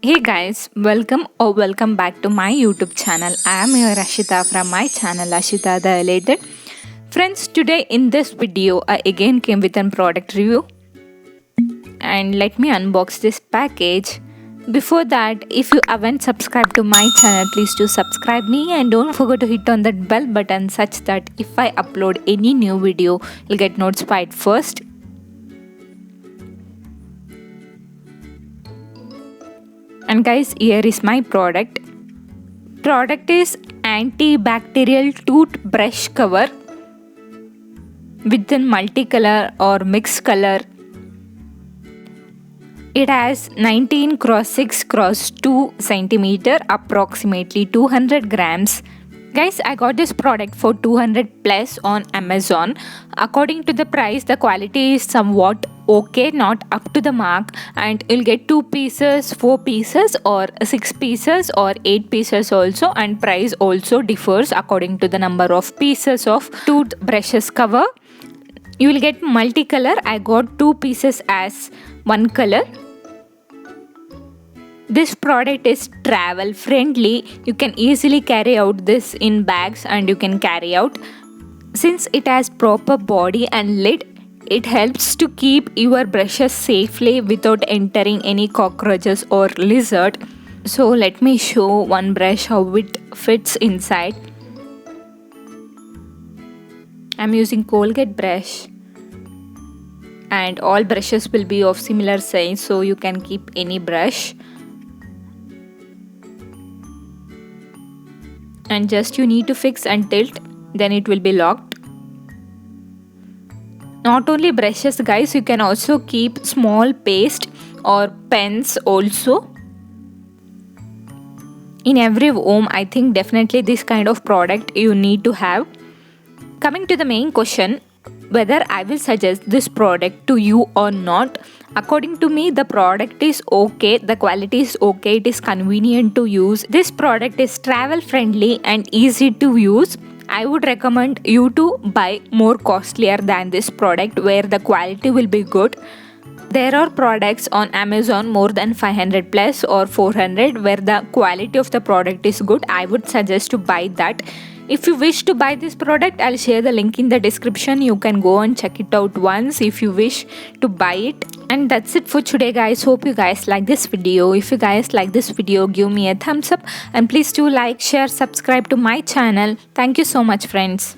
Hey guys, welcome back to my YouTube channel. I am your Ashita from my channel Ashita the Elated. Friends, today in this video I again came with a product review and let me unbox this package. Before that, if you haven't subscribed to my channel, please do subscribe me and don't forget to hit on that bell button such that if I upload any new video, you'll get notified first. And guys, here is my product. Product is antibacterial toothbrush cover with a multicolor or mixed color. It has 19 x 6 x 2 cm, approximately 200 grams. Guys, I got this product for 200 plus on Amazon. According to the price, the quality is somewhat okay, not up to the mark, and you'll get 2 pieces, 4 pieces or 6 pieces or 8 pieces also, and price also differs according to the number of pieces of toothbrushes cover. You will get multicolor. I got 2 pieces as one color. This product is travel friendly. You can easily carry out this in bags and you can carry out. Since it has proper body and lid, it helps to keep your brushes safely without entering any cockroaches or lizard. So let me show one brush how it fits inside. I'm using Colgate brush. And all brushes will be of similar size, so you can keep any brush. And just you need to fix and tilt, then it will be locked. Not only brushes guys, you can also keep small paste or pens also. In every home, I think definitely this kind of product you need to have. Coming to the main question, whether I will suggest this product to you or not. According to me, the product is okay, the quality is okay, it is convenient to use. This product is travel friendly and easy to use. I would recommend you to buy more costlier than this product where the quality will be good. There are products on Amazon more than 500 plus or 400 where the quality of the product is good. I would suggest to buy that. If you wish to buy this product, I'll share the link in the description. You can go and check it out once if you wish to buy it. And that's it for today guys. Hope you guys like this video. If you guys like this video, give me a thumbs up and please do like, share, subscribe to my channel. Thank you so much friends.